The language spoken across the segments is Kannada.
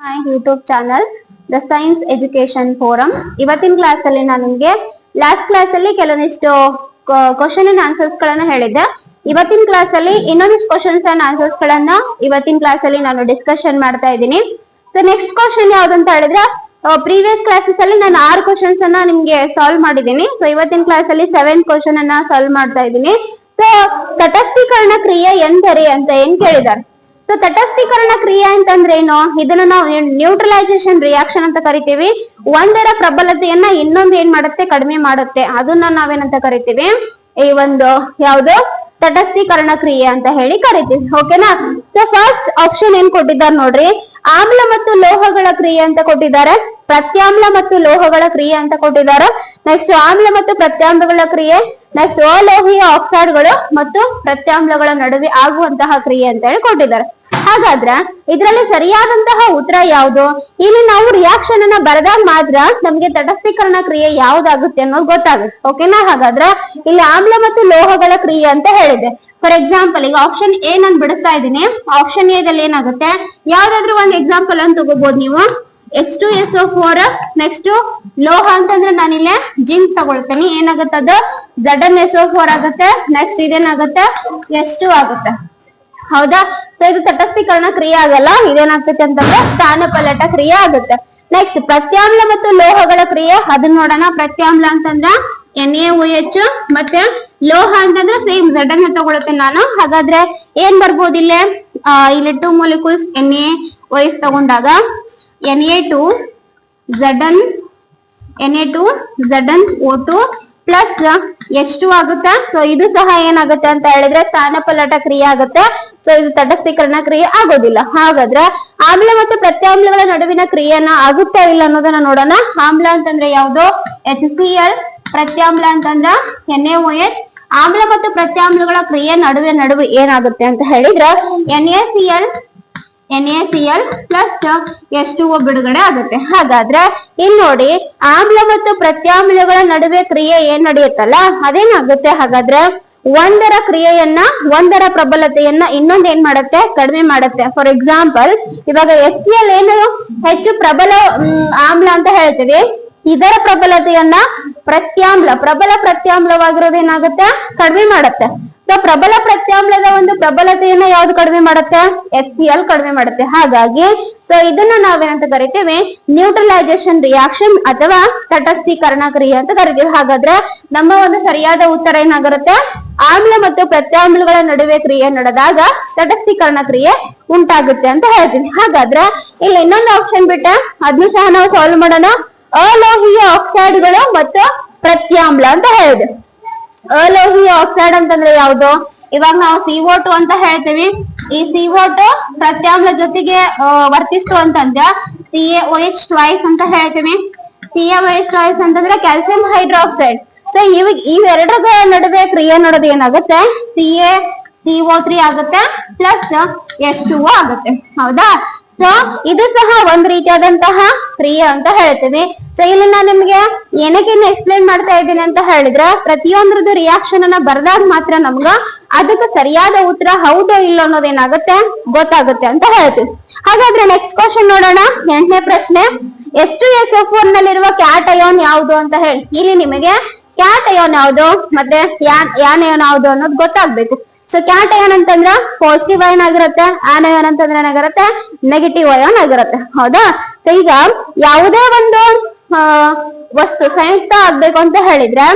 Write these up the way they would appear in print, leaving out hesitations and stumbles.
My YouTube channel the science education forum. ಇವತ್ತಿನ ಕ್ಲಾಸ್ ಅಲ್ಲಿ ನಾನು ನಿಮ್ಗೆ ಲಾಸ್ಟ್ ಕ್ಲಾಸ್ ಅಲ್ಲಿ ಕೆಲವೊಂದಿಷ್ಟು ಕ್ವಶನ್ ಅಂಡ್ ಆನ್ಸರ್ಸ್ ಗಳನ್ನ ಹೇಳಿದ್ದೆ. ಇವತ್ತಿನ ಕ್ಲಾಸ್ ಅಲ್ಲಿ ಇನ್ನೊಂದಿಷ್ಟು ಕ್ವಶನ್ಸ್ ಅಂಡ್ ಆನ್ಸರ್ಸ್ ಗಳನ್ನ ಇವತ್ತಿನ ಕ್ಲಾಸ್ ಅಲ್ಲಿ ನಾನು ಡಿಸ್ಕಷನ್ ಮಾಡ್ತಾ ಇದ್ದೀನಿ. ಸೊ ನೆಕ್ಸ್ಟ್ ಕ್ವಶನ್ ಯಾವ್ದಂತ ಹೇಳಿದ್ರೆ, ಪ್ರೀವಿಯಸ್ ಕ್ಲಾಸಸ್ ಅಲ್ಲಿ ನಾನು 6 ಕ್ವಶನ್ಸ್ ಅನ್ನ ನಿಮ್ಗೆ ಸಾಲ್ವ್ ಮಾಡಿದ್ದೀನಿ. ಸೊ ಇವತ್ತಿನ ಕ್ಲಾಸ್ ಅಲ್ಲಿ 7th ಕ್ವಶನ್ ಅನ್ನ ಸಾಲ್ವ್ ಮಾಡ್ತಾ ಇದ್ದೀನಿ. ಸೊ ತಟಸ್ಥೀಕರಣ ಕ್ರಿಯೆ ಎಂದರೆ ಅಂತ ಏನ್ ಕೇಳಿದಾರೆ. ಸೊ ತಟಸ್ಥೀಕರಣ ಕ್ರಿಯೆ ಅಂತಂದ್ರೆ ಏನು? ಇದನ್ನ ನಾವು ನ್ಯೂಟ್ರಲೈಸೇಷನ್ ರಿಯಾಕ್ಷನ್ ಅಂತ ಕರಿತೀವಿ. ಒಂದರ ಪ್ರಬಲತೆಯನ್ನ ಇನ್ನೊಂದು ಏನ್ ಮಾಡುತ್ತೆ, ಕಡಿಮೆ ಮಾಡುತ್ತೆ. ಅದನ್ನ ನಾವೇನಂತ ಕರಿತೀವಿ, ಈ ಒಂದು ಯಾವ್ದು ತಟಸ್ಥೀಕರಣ ಕ್ರಿಯೆ ಅಂತ ಹೇಳಿ ಕರಿತೀವಿ. ಓಕೆನಾ? ಸೊ ಫಸ್ಟ್ ಆಪ್ಷನ್ ಏನ್ ಕೊಟ್ಟಿದ್ದಾರೆ ನೋಡ್ರಿ, ಆಮ್ಲ ಮತ್ತು ಲೋಹಗಳ ಕ್ರಿಯೆ ಅಂತ ಕೊಟ್ಟಿದ್ದಾರೆ, ಪ್ರತ್ಯಾಮ್ಲ ಮತ್ತು ಲೋಹಗಳ ಕ್ರಿಯೆ ಅಂತ ಕೊಟ್ಟಿದ್ದಾರೆ. ನೆಕ್ಸ್ಟ್ ಆಮ್ಲ ಮತ್ತು ಪ್ರತ್ಯಾಮ್ಲಗಳ ಕ್ರಿಯೆ, ನೆಕ್ಸ್ಟ್ ಅಲೋಹೀಯ ಆಕ್ಸೈಡ್ಗಳು ಮತ್ತು ಪ್ರತ್ಯಾಮ್ಲಗಳ ನಡುವೆ ಆಗುವಂತಹ ಕ್ರಿಯೆ ಅಂತ ಹೇಳಿ ಕೊಟ್ಟಿದ್ದಾರೆ. ಹಾಗಾದ್ರೆ ಇದರಲ್ಲಿ ಸರಿಯಾದಂತಹ ಉತ್ತರ ಯಾವುದು? ಇಲ್ಲಿ ನಾವು ರಿಯಾಕ್ಷನ್ ಅನ್ನ ಬರೆದಾಗ ಮಾತ್ರ ನಮ್ಗೆ ತಟಸ್ಥೀಕರಣ ಕ್ರಿಯೆ ಯಾವ್ದಾಗುತ್ತೆ ಅನ್ನೋದು ಗೊತ್ತಾಗುತ್ತೆ. ಓಕೆನಾ? ಹಾಗಾದ್ರೆ ಇಲ್ಲಿ ಆಮ್ಲ ಮತ್ತು ಲೋಹಗಳ ಕ್ರಿಯೆ ಅಂತ ಹೇಳಿದೆ. ಫಾರ್ ಎಕ್ಸಾಂಪಲ್ ಈಗ ಆಪ್ಷನ್ ಎ ನಾನು ಬಿಡಿಸ್ತಾ ಇದ್ದೀನಿ. ಆಪ್ಷನ್ ಎ ದಲ್ಲಿ ಏನಾಗುತ್ತೆ, ಯಾವ್ದಾದ್ರು ಒಂದು ಎಕ್ಸಾಂಪಲ್ ಅನ್ನು ತಗೋಬಹುದು ನೀವು. H2SO4, ನೆಕ್ಸ್ಟ್ ಲೋಹ ಅಂತಂದ್ರೆ ನಾನಿಲ್ಲೇ ಜಿಂಕ್ ತಗೊಳ್ತೇನೆ. ಏನಾಗುತ್ತೆ ಅದು Zn SO4 ಆಗುತ್ತೆ. ನೆಕ್ಸ್ಟ್ ಇದೇನಾಗುತ್ತೆ, H2 ಆಗುತ್ತೆ. ಹೌದಾ? ಸೊ ಇದು ತಟಸ್ಥೀಕರಣ ಕ್ರಿಯೆ ಆಗಲ್ಲ. ಇದೇನಾಗ್ತೈತೆ ಅಂತಂದ್ರೆ ಸ್ಥಾನಪಲ್ಲಟ ಕ್ರಿಯೆ ಆಗುತ್ತೆ. ನೆಕ್ಸ್ಟ್ ಪ್ರತ್ಯಾಮ್ಲ ಮತ್ತು ಲೋಹಗಳ ಕ್ರಿಯೆ, ಅದನ್ನ ನೋಡೋಣ. ಪ್ರತ್ಯಾಮ್ಲ ಅಂತಂದ್ರೆ NaOH, ಮತ್ತೆ ಲೋಹ ಅಂತಂದ್ರೆ ಸೇಮ್ Zn ತಗೊಳುತ್ತೇನೆ ನಾನು. ಹಾಗಾದ್ರೆ ಏನ್ ಬರ್ಬೋದು ಇಲ್ಲಿ 2 molecules NaOH ತಗೊಂಡಾಗ Na2 ZnO2 ಪ್ಲಸ್ H2 ಆಗುತ್ತೆ. ಸೊ ಇದು ಸಹ ಏನಾಗುತ್ತೆ ಅಂತ ಹೇಳಿದ್ರೆ ಸ್ಥಾನಪಲ್ಲಟ ಕ್ರಿಯೆ ಆಗುತ್ತೆ. ಸೊ ಇದು ತಟಸ್ಥೀಕರಣ ಕ್ರಿಯೆ ಆಗೋದಿಲ್ಲ. ಹಾಗಾದ್ರೆ ಆಮ್ಲ ಮತ್ತು ಪ್ರತ್ಯಾಮ್ಲಗಳ ನಡುವಿನ ಕ್ರಿಯೆನ ಆಗುತ್ತಾ ಇಲ್ಲ ಅನ್ನೋದನ್ನ ನೋಡೋಣ. ಆಮ್ಲ ಅಂತಂದ್ರೆ ಯಾವ್ದು, HCl. ಪ್ರತ್ಯಾಮ್ಲ ಅಂತಂದ್ರ NaOH. ಆಮ್ಲ ಮತ್ತು ಪ್ರತ್ಯಾಮ್ಲಗಳ ಕ್ರಿಯೆ ನಡುವೆ ಏನಾಗುತ್ತೆ ಅಂತ ಹೇಳಿದ್ರೆ NaCl ಪ್ಲಸ್ H2O ಬಿಡುಗಡೆ ಆಗುತ್ತೆ. ಹಾಗಾದ್ರೆ ಇಲ್ಲಿ ನೋಡಿ, ಆಮ್ಲ ಮತ್ತು ಪ್ರತ್ಯಾಮ್ಲಗಳ ನಡುವೆ ಕ್ರಿಯೆ ಏನ್ ನಡೆಯುತ್ತಲ್ಲ ಅದೇನಾಗುತ್ತೆ. ಹಾಗಾದ್ರೆ ಒಂದರ ಕ್ರಿಯೆಯನ್ನ, ಒಂದರ ಪ್ರಬಲತೆಯನ್ನ ಇನ್ನೊಂದ್ ಏನ್ ಮಾಡುತ್ತೆ, ಕಡಿಮೆ ಮಾಡುತ್ತೆ. ಫಾರ್ ಎಕ್ಸಾಂಪಲ್ ಇವಾಗ HCl ಏನು ಹೆಚ್ಚು ಪ್ರಬಲ ಆಮ್ಲ ಅಂತ ಹೇಳ್ತೀವಿ. ಇದರ ಪ್ರಬಲತೆಯನ್ನ ಪ್ರಬಲ ಪ್ರತ್ಯಾಮ್ಲವಾಗಿರೋದು ಏನಾಗುತ್ತೆ, ಕಡಿಮೆ ಮಾಡುತ್ತೆ. ಸೊ ಪ್ರಬಲ ಪ್ರತ್ಯಾಮ್ಲದ ಒಂದು ಪ್ರಬಲತೆಯನ್ನ ಯಾವ್ದು ಕಡಿಮೆ ಮಾಡುತ್ತೆ, HCl ಕಡಿಮೆ ಮಾಡುತ್ತೆ. ಹಾಗಾಗಿ ಸೊ ಇದನ್ನ ನಾವೇನಂತ ಕರಿತೀವಿ, ನ್ಯೂಟ್ರಲೈಸೇಷನ್ ರಿಯಾಕ್ಷನ್ ಅಥವಾ ತಟಸ್ಥೀಕರಣ ಕ್ರಿಯೆ ಅಂತ ಕರಿತೀವಿ. ಹಾಗಾದ್ರೆ ನಮ್ಮ ಒಂದು ಸರಿಯಾದ ಉತ್ತರ ಏನಾಗಿರುತ್ತೆ, ಆಮ್ಲ ಮತ್ತು ಪ್ರತ್ಯಾಮ್ಲಗಳ ನಡುವೆ ಕ್ರಿಯೆ ನಡೆದಾಗ ತಟಸ್ಥೀಕರಣ ಕ್ರಿಯೆ ಉಂಟಾಗುತ್ತೆ ಅಂತ ಹೇಳ್ತೀನಿ. ಹಾಗಾದ್ರೆ ಇಲ್ಲಿ ಇನ್ನೊಂದು ಆಪ್ಷನ್ ಬಿಟ್ಟೆ, ಅದನ್ನು ಸಹ ನಾವು ಸಾಲ್ವ್ ಮಾಡೋಣ. ಅಲೋಹೀಯ ಆಕ್ಸೈಡ್ಗಳು ಮತ್ತು ಪ್ರತ್ಯಾಮ್ಲ ಅಂತ ಹೇಳಿದೆ. ಅಲೋಹೀಯ ಆಕ್ಸೈಡ್ ಅಂತಂದ್ರೆ ಯಾವುದು, ಇವಾಗ ನಾವು CO2 ಅಂತ ಹೇಳ್ತೀವಿ. ಈ CO2 ಪ್ರತ್ಯಾಮ್ಲ ಜೊತೆಗೆ ವರ್ತಿಸ್ತು ಅಂತಂದ್ರೆ CaOH ಟ್ವೈಸ್ ಅಂತ ಹೇಳ್ತೀವಿ. CaOH ಟ್ವೈಸ್ ಅಂತಂದ್ರೆ ಕ್ಯಾಲ್ಸಿಯಂ ಹೈಡ್ರಾಕ್ಸೈಡ್. ಸೊ ಇವೆರಡರ ನಡುವೆ ಕ್ರಿಯೆ ನೋಡೋದು ಏನಾಗುತ್ತೆ, CaCO3 ಆಗುತ್ತೆ ಪ್ಲಸ್ H2O ಆಗುತ್ತೆ. ಹೌದಾ? ಸೊ ಇದು ಸಹ ಒಂದ್ ರೀತಿಯಾದಂತಹ ಕ್ರಿಯೆ ಅಂತ ಹೇಳ್ತೀವಿ. ಸೊ ಇಲ್ಲಿ ನಾನು ನಿಮ್ಗೆ ಏನಕ್ಕೆ ಎಕ್ಸ್ಪ್ಲೇನ್ ಮಾಡ್ತಾ ಇದ್ದೀನಿ ಅಂತ ಹೇಳಿದ್ರೆ, ಪ್ರತಿಯೊಂದ್ರದ್ದು ರಿಯಾಕ್ಷನ್ ಅನ್ನ ಬರ್ದಾಗ ಮಾತ್ರ ನಮ್ಗ ಅದಕ್ಕೆ ಸರಿಯಾದ ಉತ್ತರ ಹೌದೋ ಇಲ್ಲ ಅನ್ನೋದೇನಾಗುತ್ತೆ, ಗೊತ್ತಾಗುತ್ತೆ ಅಂತ ಹೇಳ್ತೀವಿ. ಹಾಗಾದ್ರೆ ನೆಕ್ಸ್ಟ್ ಕ್ವಶನ್ ನೋಡೋಣ. 8ನೇ ಪ್ರಶ್ನೆ, H2SO4 ನಲ್ಲಿರುವ ಕ್ಯಾಟಯೋನ್ ಯಾವುದು ಅಂತ ಹೇಳಿ. ಇಲ್ಲಿ ನಿಮಗೆ ಕ್ಯಾಟಯೋನ್ ಯಾವುದು ಮತ್ತೆ ಯಾನಯೋನ್ ಯಾವುದು ಅನ್ನೋದು ಗೊತ್ತಾಗ್ಬೇಕು. ಸೊ ಕ್ಯಾಟಯೋನ್ ಅಂತಂದ್ರ ಪಾಸಿಟಿವ್ ಅಯಾನ್ ಆಗಿರುತ್ತೆ, ಆನಯೋನ್ ಅಂತಂದ್ರೆ ಏನಾಗಿರುತ್ತೆ, ನೆಗೆಟಿವ್ ಅಯಾನ್ ಆಗಿರುತ್ತೆ. ಹೌದಾ? ಸೊ ಈಗ ಯಾವುದೇ ಒಂದು ವಸ್ತು ಸಂಯುಕ್ತ ಆಗ್ಬೇಕು ಅಂತ ಹೇಳಿದ್ರೆ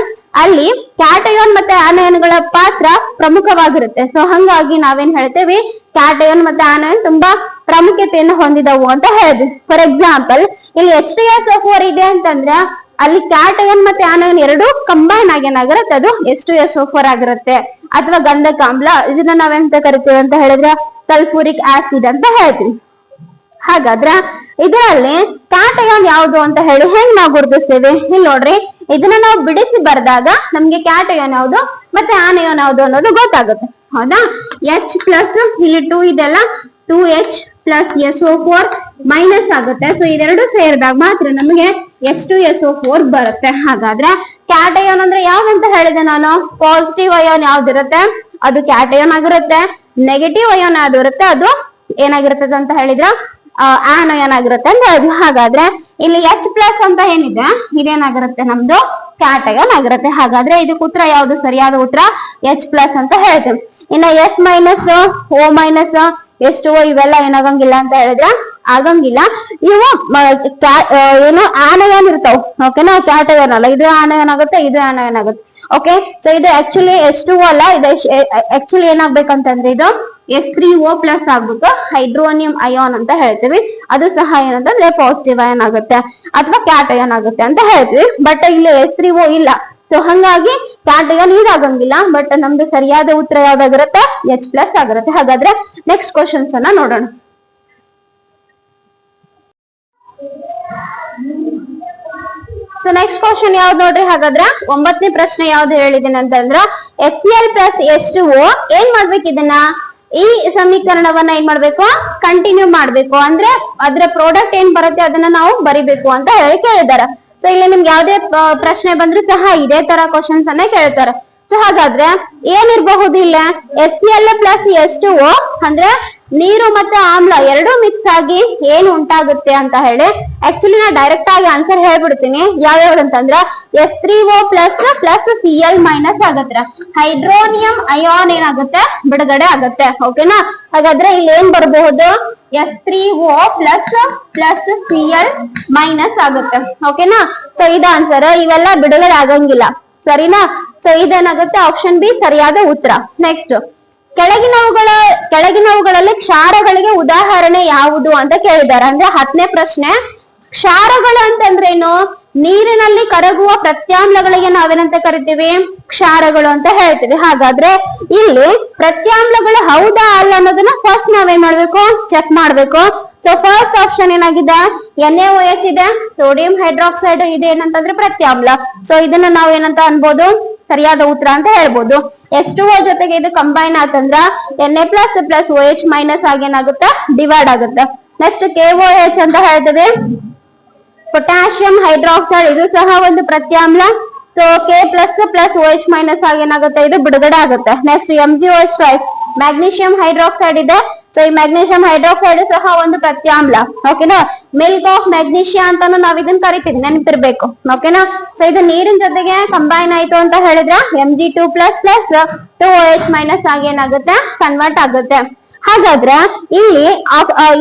ಅಲ್ಲಿ ಕ್ಯಾಟಯೋನ್ ಮತ್ತೆ ಆನಯೋನ್ಗಳ ಪಾತ್ರ ಪ್ರಮುಖವಾಗಿರುತ್ತೆ. ಸೊ ಹಂಗಾಗಿ ನಾವೇನ್ ಹೇಳ್ತೇವಿ, ಕ್ಯಾಟಯೋನ್ ಮತ್ತೆ ಆನಯೋನ್ ತುಂಬಾ ಪ್ರಾಮುಖ್ಯತೆಯನ್ನು ಹೊಂದಿದವು ಅಂತ ಹೇಳಿದ್ವಿ. ಫಾರ್ ಎಕ್ಸಾಂಪಲ್ ಇಲ್ಲಿ H2SO4 ಇದೆ ಅಂತಂದ್ರೆ ಅಲ್ಲಿ ಕ್ಯಾಟಯೋನ್ ಮತ್ತೆ ಆನಯೋನ್ ಎರಡು ಕಂಬೈನ್ ಆಗಿ ಏನಾಗಿರುತ್ತೆ, ಅದು H2SO4 ಆಗಿರುತ್ತೆ. ಅಥವಾ ಗಂಧಕ ಆಮ್ಲ, ಇದನ್ನ ನಾವೆಂತ ಕರಿತೀವಿ ಅಂತ ಹೇಳಿದ್ರೆ ಸಲ್ಫೂರಿಕ್ ಆಸಿಡ್ ಅಂತ ಹೇಳ್ತೀವಿ. ಹಾಗಾದ್ರೆ ಇದರಲ್ಲಿ ಕ್ಯಾಟಯೋನ್ ಯಾವುದು ಅಂತ ಹೇಳಿ ಹೆಂಗ್ ನಾವು ಗುರುತಿಸ್ತೇವೆ, ಇಲ್ಲಿ ನೋಡ್ರಿ. ಇದನ್ನ ನಾವು ಬಿಡಿಸಿ ಬರೆದಾಗ ನಮ್ಗೆ ಕ್ಯಾಟಯೋನ್ ಯಾವುದು ಮತ್ತೆ ಆನಯೋನ್ ಯಾವುದು ಅನ್ನೋದು ಗೊತ್ತಾಗುತ್ತೆ. ಹೌದಾ? H ಪ್ಲಸ್ ಇಲ್ಲಿ 2 ಇದೆಲ್ಲ 2H ಪ್ಲಸ್ SO4 ಮೈನಸ್ ಆಗುತ್ತೆ. ಸೊ ಇದೆರಡು ಸೇರಿದಾಗ ಮಾತ್ರ ನಮಗೆ H2SO4 ಬರುತ್ತೆ. ಹಾಗಾದ್ರೆ ಕ್ಯಾಟಯೋನ್ ಅಂದ್ರೆ ಯಾವ್ದಂತ ಹೇಳಿದೆ ನಾನು, ಪಾಸಿಟಿವ್ ಅಯಾನ್ ಯಾವ್ದಿರುತ್ತೆ ಅದು ಕ್ಯಾಟಯೋನ್ ಆಗಿರುತ್ತೆ. ನೆಗೆಟಿವ್ ಅಯಾನ್ ಯಾವ್ದು ಇರುತ್ತೆ ಅದು ಏನಾಗಿರ್ತದೆ ಅಂತ ಹೇಳಿದ್ರ ಆನ್ ಏನಾಗಿರುತ್ತೆ ಅಂತ ಹೇಳಿದ್ವಿ. ಹಾಗಾದ್ರೆ ಇಲ್ಲಿ H ಪ್ಲಸ್ ಅಂತ ಏನಿದೆ ಇದೇನಾಗಿರುತ್ತೆ ನಮ್ದು ಕ್ಯಾಟಯನ್ ಆಗಿರುತ್ತೆ. ಹಾಗಾದ್ರೆ ಇದಕ್ಕೆ ಉತ್ತರ ಯಾವ್ದು? ಸರಿಯಾದ ಉತ್ತರ H ಪ್ಲಸ್ ಅಂತ ಹೇಳ್ತೀವಿ. ಇನ್ನ S minus, O minus, H2O ಇವೆಲ್ಲ ಏನಾಗಂಗಿಲ್ಲ ಅಂತ ಹೇಳಿದ್ರೆ ಆಗಂಗಿಲ್ಲ. ಇವು ಏನು ಆನಯನ್ ಇರ್ತಾವ. ಓಕೆನಾ, ಕ್ಯಾಟಯನ್ ಅಲ್ಲ. ಇದು ಆನಯನ್ ಆಗುತ್ತೆ, ಇದು ಆನಯನ್ ಆಗುತ್ತೆ. ಓಕೆ, ಸೊ ಇದು ಆಕ್ಚುಲಿ H2O ಅಲ್ಲ, ಇದು ಆಕ್ಚುಲಿ ಏನಾಗ್ಬೇಕಂತಂದ್ರೆ ಇದು H3O ಪ್ಲಸ್ ಆಗ್ಬೇಕು, ಹೈಡ್ರೋನಿಯಂ ಅಯಾನ್ ಅಂತ ಹೇಳ್ತೀವಿ. ಅದು ಸಹ ಏನಂತಂದ್ರೆ ಪಾಸಿಟಿವ್ ಅಯಾನ್ ಆಗುತ್ತೆ ಅಥವಾ ಕ್ಯಾಟಯನ್ ಆಗುತ್ತೆ ಅಂತ ಹೇಳ್ತೀವಿ. ಬಟ್ ಇಲ್ಲಿ H3O ಇಲ್ಲ, ಸೊ ಹಂಗಾಗಿ ಕ್ಯಾಟಯನ್ ಇದಾಗಂಗಿಲ್ಲ. ಬಟ್ ನಮ್ದು ಸರಿಯಾದ ಉತ್ತರ ಯಾವ್ದಾಗಿರುತ್ತೆ? H ಪ್ಲಸ್ ಆಗಿರುತ್ತೆ. ಹಾಗಾದ್ರೆ ನೆಕ್ಸ್ಟ್ ಕ್ವಶನ್ಸ್ ಅನ್ನ ನೋಡೋಣ. ಸೊ ನೆಕ್ಸ್ಟ್ ಕ್ವಶನ್ ಯಾವ್ದು ನೋಡ್ರಿ. ಹಾಗಾದ್ರೆ 9ನೇ ಪ್ರಶ್ನೆ ಯಾವ್ದು ಹೇಳಿದೀನಿ ಅಂತಂದ್ರ HCl ಪ್ಲಸ್ H2O ಏನ್ ಮಾಡ್ಬೇಕು? ಇದನ್ನ ಈ ಸಮೀಕರಣವನ್ನ ಏನ್ ಮಾಡ್ಬೇಕು? ಕಂಟಿನ್ಯೂ ಮಾಡ್ಬೇಕು. ಅಂದ್ರೆ ಅದ್ರ ಪ್ರಾಡಕ್ಟ್ ಏನ್ ಬರುತ್ತೆ ಅದನ್ನ ನಾವು ಬರಿಬೇಕು ಅಂತ ಹೇಳಿ ಕೇಳಿದಾರೆ. ಸೊ ಇಲ್ಲಿ ನಿಮ್ಗೆ ಯಾವ್ದೇ ಪ್ರಶ್ನೆ ಬಂದ್ರು ಸಹ ಇದೇ ತರ ಕ್ವಶನ್ಸ್ ಅನ್ನ ಕೇಳ್ತಾರೆ. ಸೊ ಹಾಗಾದ್ರೆ ಏನಿರಬಹುದು ಇಲ್ಲ? HCl ಪ್ಲಸ್ H2O ಅಂದ್ರೆ ನೀರು ಮತ್ತು ಆಮ್ಲ ಎರಡು ಮಿಕ್ಸ್ ಆಗಿ ಏನು ಉಂಟಾಗುತ್ತೆ ಅಂತ ಹೇಳಿ ಆಕ್ಚುಲಿ ನಾ ಡೈರೆಕ್ಟ್ ಆಗಿ ಆನ್ಸರ್ ಹೇಳ್ಬಿಡ್ತೀನಿ. ಯಾವ್ಯಾವ್ದು ಅಂತಂದ್ರ H3O plus plus Cl minus ಆಗತ್ತೆ, ಹೈಡ್ರೋನಿಯಂ ಅಯಾನ್ ಏನಾಗುತ್ತೆ? ಬಿಡುಗಡೆ ಆಗತ್ತೆ. ಓಕೆನಾ, ಹಾಗಾದ್ರೆ ಇಲ್ಲಿ ಏನ್ ಬರಬಹುದು? H3O plus plus Cl minus ಆಗುತ್ತೆ. ಓಕೆನಾ, ಸೊ ಇದು ಆನ್ಸರ್. ಇವೆಲ್ಲ ಬಿಡುಗಡೆ ಆಗಂಗಿಲ್ಲ, ಸರಿನಾ? ಸೊ ಇದೇನಾಗುತ್ತೆ? ಆಪ್ಷನ್ ಬಿ ಸರಿಯಾದ ಉತ್ತರ. ನೆಕ್ಸ್ಟ್, ಕೆಳಗಿನವುಗಳಲ್ಲಿ ಕ್ಷಾರಗಳಿಗೆ ಉದಾಹರಣೆ ಯಾವುದು ಅಂತ ಕೇಳಿದ್ದಾರೆ. ಅಂದ್ರೆ 10ನೇ ಪ್ರಶ್ನೆ. ಕ್ಷಾರಗಳು ಅಂತಂದ್ರೇನು? ನೀರಿನಲ್ಲಿ ಕರಗುವ ಪ್ರತ್ಯಾಮ್ಲಗಳಿಗೆ ನಾವೇನಂತ ಕರಿತೀವಿ? ಕ್ಷಾರಗಳು ಅಂತ ಹೇಳ್ತೀವಿ. ಹಾಗಾದ್ರೆ ಇಲ್ಲಿ ಪ್ರತ್ಯಾಮ್ಲಗಳು ಹೌದಾ ಅಲ್ಲ ಅನ್ನೋದನ್ನ ಫಸ್ಟ್ ನಾವೇನ್ ಮಾಡ್ಬೇಕು? ಚೆಕ್ ಮಾಡ್ಬೇಕು. ಸೊ ಫಸ್ಟ್ ಆಪ್ಷನ್ ಏನಾಗಿದೆ? NaOH ಇದೆ, ಸೋಡಿಯಂ ಹೈಡ್ರಾಕ್ಸೈಡ್ ಇದು ಏನಂತಂದ್ರೆ ಪ್ರತ್ಯಾಮ್ಲ. ಸೊ ಇದನ್ನ ನಾವ್ ಏನಂತ ಅನ್ಬೋದು? ಸರಿಯಾದ ಉತ್ತರ ಅಂತ ಹೇಳ್ಬೋದು. H2O ಜೊತೆಗೆ ಇದು ಕಂಬೈನ್ ಆತಂದ್ರ Na plus plus OH minus ಆಗೇನಾಗುತ್ತೆ? ಡಿವೈಡ್ ಆಗುತ್ತೆ. ನೆಕ್ಸ್ಟ್ KOH ಅಂತ ಹೇಳ್ತೇವೆ, ಪೊಟ್ಯಾಷಿಯಂ ಹೈಡ್ರಾಕ್ಸೈಡ್ ಇದು ಸಹ ಒಂದು ಪ್ರತ್ಯಾಮ್ಲ. So K plus plus OH minus ಆಗೇನಾಗುತ್ತೆ? ಇದು ಬಿಡುಗಡೆ ಆಗುತ್ತೆ. ನೆಕ್ಸ್ಟ್ MgOH ಮ್ಯಾಗ್ನೀಷಿಯಂ ಹೈಡ್ರಾಕ್ಸೈಡ್ ಇದೆ. ಸೊ ಈ ಮ್ಯಾಗ್ನೀಷಿಯಂ ಹೈಡ್ರಾಕ್ಸೈಡ್ ಸಹ ಒಂದು ಪ್ರತ್ಯಾಮ್ಲ. ಓಕೆನಾ, ಮಿಲ್ಕ್ ಆಫ್ ಮ್ಯಾಗ್ನೀಷಿಯಾ ಅಂತಾನು ನಾವ್ ಇದನ್ನ ಕರಿತೀವಿ, ನೆನಪಿರ್ಬೇಕು. ಓಕೆನಾ, ಸೊ ಇದು ನೀರಿನ ಜೊತೆಗೆ ಕಂಬೈನ್ ಆಯ್ತು ಅಂತ ಹೇಳಿದ್ರೆ Mg2 plus plus 2OH minus ಆಗೇನಾಗುತ್ತೆ? ಕನ್ವರ್ಟ್ ಆಗುತ್ತೆ. ಹಾಗಾದ್ರೆ ಇಲ್ಲಿ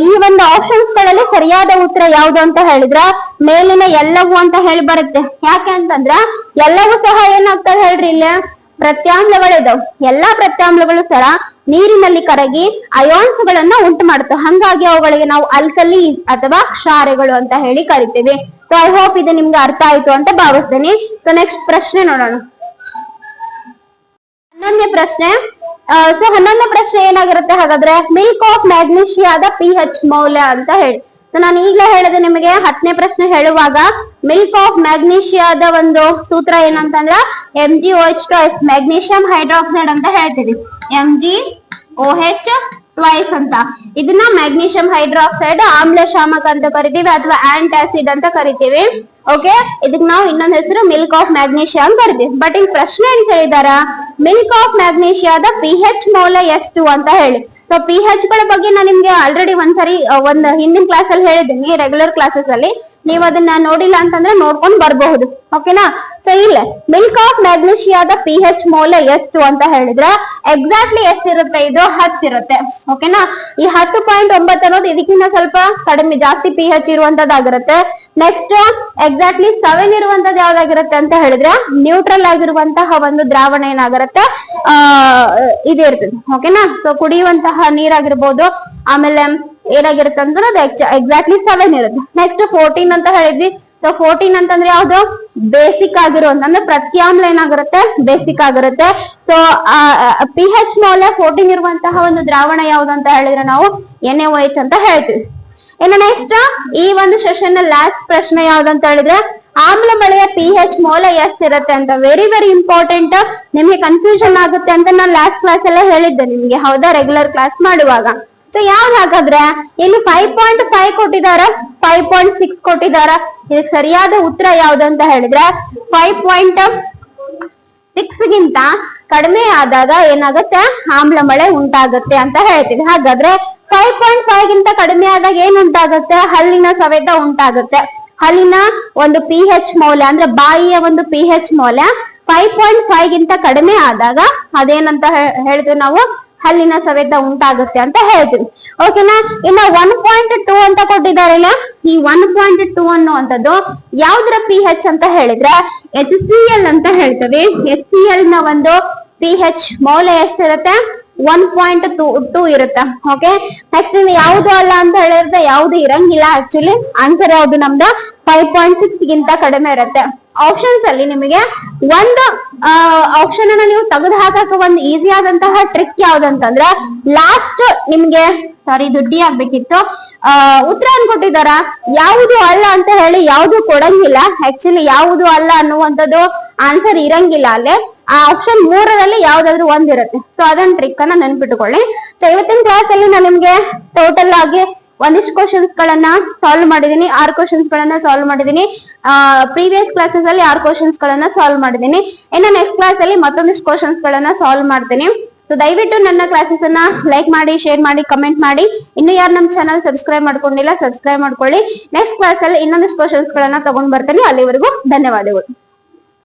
ಈ ಒಂದು ಆಪ್ಷನ್ಸ್ ಗಳಲ್ಲಿ ಸರಿಯಾದ ಉತ್ತರ ಯಾವ್ದು ಅಂತ ಹೇಳಿದ್ರ ಮೇಲಿನ ಎಲ್ಲವೂ ಅಂತ ಹೇಳಿ ಬರುತ್ತೆ. ಯಾಕೆ ಅಂತಂದ್ರ ಎಲ್ಲವೂ ಸಹ ಏನಾಗ್ತದೆ ಹೇಳ್ರಿ? ಇಲ್ಲಿ ಪ್ರತ್ಯಾಮ್ಲಗಳಿದಾವ್. ಎಲ್ಲಾ ಪ್ರತ್ಯಾಮ್ಲಗಳು ಸಹ ನೀರಿನಲ್ಲಿ ಕರಗಿ ಅಯಾನ್ಸ್ ಗಳನ್ನ ಉಂಟು ಮಾಡುತ್ತವೆ. ಹಂಗಾಗಿ ಅವುಗಳಿಗೆ ನಾವು ಆಲ್ಕಲಿ ಅಥವಾ ಕ್ಷಾರಗಳು ಅಂತ ಹೇಳಿ ಕರಿತೀವಿ. ಸೊ ಐ ಹೋಪ್ ಇದು ನಿಮ್ಗೆ ಅರ್ಥ ಆಯ್ತು ಅಂತ ಭಾವಿಸ್ತೀನಿ. ಸೊ ನೆಕ್ಸ್ಟ್ ಪ್ರಶ್ನೆ ನೋಡೋಣ. 11ನೇ ಪ್ರಶ್ನೆ. ಸೊ 11ನೇ ಪ್ರಶ್ನೆ ಏನಾಗಿರುತ್ತೆ? ಹಾಗಾದ್ರೆ ಮಿಲ್ಕ್ ಆಫ್ ಮ್ಯಾಗ್ನೀಷಿಯಾದ pH ಮೌಲ್ಯ ಅಂತ ಹೇಳಿ. ಸೊ ನಾನು ಈಗಲೇ ಹೇಳಿದೆ ನಿಮಗೆ 10ನೇ ಪ್ರಶ್ನೆ ಹೇಳುವಾಗ ಮಿಲ್ಕ್ ಆಫ್ ಮ್ಯಾಗ್ನೀಷಿಯಾದ ಒಂದು ಸೂತ್ರ ಏನಂತಂದ್ರ MgOH ಮ್ಯಾಗ್ನೀಷಿಯಂ ಹೈಡ್ರಾಕ್ಸೈಡ್ ಅಂತ ಹೇಳ್ತೀವಿ. MgOH ಟ್ವೈಸ್ ಅಂತ. ಇದನ್ನ ಮ್ಯಾಗ್ನೀಷಿಯಂ ಹೈಡ್ರಾಕ್ಸೈಡ್ ಆಮ್ಲ ಶಾಮಕ ಅಂತ ಕರಿತೀವಿ ಅಥವಾ ಆಂಟಾಸಿಡ್ ಅಂತ ಕರಿತೀವಿ. ಓಕೆ, ಇದಕ್ ನಾವು ಇನ್ನೊಂದ್ ಹೆಸರು ಮಿಲ್ಕ್ ಆಫ್ ಮ್ಯಾಗ್ನೀಷಿಯಾ ಅಂತ ಕರಿತೀವಿ. ಬಟ್ ಇಲ್ಲಿ ಪ್ರಶ್ನೆ ಏನ್ ಕೇಳಿದಾರ? ಮಿಲ್ಕ್ ಆಫ್ ಮ್ಯಾಗ್ನೀಷಿಯಾದ pH ಮೌಲ್ಯ ಎಷ್ಟು ಅಂತ ಹೇಳಿ. ಸೊ pH ಗಳ ಬಗ್ಗೆ ನಾನು ನಿಮ್ಗೆ ಆಲ್ರೆಡಿ ಒಂದ್ಸರಿ ಒಂದು ಹಿಂದಿನ ಕ್ಲಾಸ್ ಅಲ್ಲಿ ಹೇಳಿದ್ದೀನಿ, ರೆಗ್ಯುಲರ್ ಕ್ಲಾಸಸ್ ಅಲ್ಲಿ. ನೀವು ಅದನ್ನ ನೋಡಿಲ್ಲ ಅಂತಂದ್ರೆ ನೋಡ್ಕೊಂಡ್ ಬರ್ಬಹುದು. ಓಕೆನಾ, ಸೊ ಇಲ್ಲ ಮಿಲ್ಕ್ ಆಫ್ ಮ್ಯಾಗ್ನೀಷಿಯಾದ pH ಮೌಲ್ಯ ಎಷ್ಟು ಅಂತ ಹೇಳಿದ್ರೆ ಎಕ್ಸಾಕ್ಟ್ಲಿ ಎಷ್ಟಿರುತ್ತೆ? ಇದು 10 ಇರುತ್ತೆ. ಓಕೆನಾ, ಈ 10.9 ಅನ್ನೋದು ಇದಕ್ಕಿಂತ ಸ್ವಲ್ಪ ಕಡಿಮೆ, ಜಾಸ್ತಿ pH ಇರುವಂತದ್ದಾಗಿರುತ್ತೆ. ನೆಕ್ಸ್ಟ್ ಎಕ್ಸಾಕ್ಟ್ಲಿ 7 ಇರುವಂತದ್ದು ಯಾವ್ದಾಗಿರುತ್ತೆ ಅಂತ ಹೇಳಿದ್ರೆ ನ್ಯೂಟ್ರಲ್ ಆಗಿರುವಂತಹ ಒಂದು ದ್ರಾವಣ ಏನಾಗಿರುತ್ತೆ? ಇದೇ ಇರ್ತದೆ. ಓಕೆನಾ, ಸೊ ಕುಡಿಯುವಂತಹ ನೀರಾಗಿರ್ಬೋದು. ಆಮೇಲೆ ಏನಾಗಿರುತ್ತೆ ಅಂದ್ರೆ ಅದು ಎಕ್ಸಾಕ್ಟ್ಲಿ 7 ಇರುತ್ತೆ. ನೆಕ್ಸ್ಟ್ 14 ಅಂತ ಹೇಳಿದ್ವಿ. ಸೊ 14 ಅಂತಂದ್ರೆ ಯಾವ್ದು? ಬೇಸಿಕ್ ಆಗಿರುವಂತ, ಅಂದ್ರೆ ಪ್ರತ್ಯಾಮ್ಲ ಏನಾಗಿರುತ್ತೆ? ಬೇಸಿಕ್ ಆಗಿರುತ್ತೆ. ಸೊ pH ಮೌಲ್ಯ 14 ಇರುವಂತಹ ಒಂದು ದ್ರಾವಣ ಯಾವ್ದು ಅಂತ ಹೇಳಿದ್ರೆ ನಾವು NaOH ಅಂತ ಹೇಳ್ತೀವಿ. ಇನ್ನು ನೆಕ್ಸ್ಟ್ ಈ ಒಂದು ಸೆಷನ್ ಲಾಸ್ಟ್ ಪ್ರಶ್ನೆ ಯಾವ್ದಂತ ಹೇಳಿದ್ರೆ ಆಮ್ಲ ಮಳೆಯ pH ಮೌಲ್ಯ ಎಷ್ಟಿರುತ್ತೆ ಅಂತ. Very very important. ನಿಮ್ಗೆ ಕನ್ಫ್ಯೂಷನ್ ಆಗುತ್ತೆ ಅಂತ ನಾನು ಲಾಸ್ಟ್ ಕ್ಲಾಸ್ ಎಲ್ಲ ಹೇಳಿದ್ದೆ ನಿಮ್ಗೆ, ಹೌದಾ? ರೆಗ್ಯುಲರ್ ಕ್ಲಾಸ್ ಮಾಡುವಾಗ. ಸೊ ಯಾವ್ದು ಹಾಗಾದ್ರೆ ಇಲ್ಲಿ 5.5 ಕೊಟ್ಟಿದಾರ, 5.6 ಕೊಟ್ಟಿದಾರ. ಇದಕ್ಕೆ ಸರಿಯಾದ ಉತ್ತರ ಯಾವ್ದು ಅಂತ ಹೇಳಿದ್ರೆ 5.6 ಗಿಂತ ಕಡಿಮೆ ಆದಾಗ ಏನಾಗುತ್ತೆ? ಆಮ್ಲ ಮಳೆ ಉಂಟಾಗುತ್ತೆ ಅಂತ ಹೇಳ್ತೀವಿ. ಹಾಗಾದ್ರೆ 5.5 ಗಿಂತ ಕಡಿಮೆ ಆದಾಗ ಏನ್ ಉಂಟಾಗುತ್ತೆ? ಹಲ್ಲಿನ ಸವೆತ ಉಂಟಾಗುತ್ತೆ. ಹಲ್ಲಿನ ಒಂದು pH ಮೌಲ್ಯ ಅಂದ್ರೆ ಬಾಯಿಯ ಒಂದು pH ಮೌಲ್ಯ 5.5 ಗಿಂತ ಕಡಿಮೆ ಆದಾಗ ಅದೇನಂತ ಹೇಳ್ತೀವಿ ನಾವು? ಹಲ್ಲಿನ ಸವೆತ ಉಂಟಾಗುತ್ತೆ ಅಂತ ಹೇಳ್ತೀವಿ. ಓಕೆನಾ? ಇನ್ನ 1.2 ಅಂತ ಕೊಟ್ಟಿದ್ದಾರೆ. ಈ 1.2 ಅನ್ನುವಂಥದ್ದು ಯಾವ್ದ್ರ pH ಅಂತ ಹೇಳಿದ್ರೆ HCl ಅಂತ ಹೇಳ್ತೇವೆ. HCl ನ ಒಂದು pH ಮೌಲ್ಯ ಎಷ್ಟಿರುತ್ತೆ? 1.2 ಇರುತ್ತೆ. ಓಕೆ, ನೆಕ್ಸ್ಟ್ ಇನ್ನು ಯಾವ್ದು ಅಲ್ಲ ಅಂತ ಹೇಳಿದ್ರೆ ಯಾವ್ದು ಇರಂಗಿಲ್ಲ. ಆಕ್ಚುಲಿ ಆನ್ಸರ್ ಯಾವ್ದು ನಮ್ದು 5.6 ಗಿಂತ ಕಡಿಮೆ ಇರುತ್ತೆ. ಆಪ್ಷನ್ಸ್ ಅಲ್ಲಿ ನಿಮಗೆ ಒಂದು ಆಪ್ಷನ್ ಅನ್ನ ನೀವು ತೆಗೆದು ಹಾಕಕ್ಕೆ ಒಂದು ಈಸಿ ಆದಂತಹ ಟ್ರಿಕ್ ಯಾವ್ದಂತಂದ್ರೆ ಲಾಸ್ಟ್ ನಿಮ್ಗೆ ಇದು ಡಿ ಆಗ್ಬೇಕಿತ್ತು. ಉತ್ತರ ಕೊಟ್ಟಿದಾರ ಯಾವುದು ಅಲ್ಲ ಅಂತ ಹೇಳಿ ಯಾವುದು ಕೊಡಂಗಿಲ್ಲ. ಆಕ್ಚುಲಿ ಯಾವುದು ಅಲ್ಲ ಅನ್ನುವಂಥದ್ದು ಆನ್ಸರ್ ಇರಂಗಿಲ್ಲ ಅಲ್ಲೇ. ಆ ಆಪ್ಷನ್ 3ರಲ್ಲಿ ಯಾವ್ದಾದ್ರು ಒಂದಿರುತ್ತೆ. ಸೊ ಅದೊಂದು ಟ್ರಿಕ್ ಅನ್ನ ನೆನ್ಪಿಟ್ಟುಕೊಳ್ಳಿ. ಸೊ ಇವತ್ತಿನ ಕ್ಲಾಸ್ ಅಲ್ಲಿ ನಾನು ನಿಮ್ಗೆ ಟೋಟಲ್ ಆಗಿ ಒಂದಿಷ್ಟು ಕ್ವಶನ್ಸ್ ಗಳನ್ನ ಸಾಲ್ವ್ ಮಾಡಿದೀನಿ. 6 ಕ್ವಶನ್ಸ್ ಗಳನ್ನ ಸಾಲ್ವ್ ಮಾಡಿದೀನಿ. ಪ್ರೀವಿಯಸ್ ಕ್ಲಾಸಸ್ ಅಲ್ಲಿ 6 ಕ್ವಶನ್ಸ್ ಗಳನ್ನ ಸಾಲ್ವ್ ಮಾಡಿದೀನಿ. ಇನ್ನು ನೆಕ್ಸ್ಟ್ ಕ್ಲಾಸ್ ಅಲ್ಲಿ ಮತ್ತೊಂದಿಷ್ಟು ಕ್ವಶನ್ಸ್ ಗಳನ್ನ ಸಾಲ್ವ್ ಮಾಡ್ತೀನಿ. ಸೊ ದಯವಿಟ್ಟು ನನ್ನ ಕ್ಲಾಸಸ್ ಅನ್ನ ಲೈಕ್ ಮಾಡಿ, ಶೇರ್ ಮಾಡಿ, ಕಮೆಂಟ್ ಮಾಡಿ. ಇನ್ನು ಯಾರು ನಮ್ಮ ಚಾನಲ್ ಸಬ್ಸ್ಕ್ರೈಬ್ ಮಾಡ್ಕೊಂಡಿಲ್ಲ ಸಬ್ಸ್ಕ್ರೈಬ್ ಮಾಡ್ಕೊಳ್ಳಿ. ನೆಕ್ಸ್ಟ್ ಕ್ಲಾಸ್ ಅಲ್ಲಿ ಇನ್ನೊಂದಿಷ್ಟು ಕ್ವಶನ್ಸ್ ಗಳನ್ನ ತಗೊಂಡ್ ಬರ್ತೀನಿ. ಅಲ್ಲಿವರೆಗೂ ಧನ್ಯವಾದಗಳು.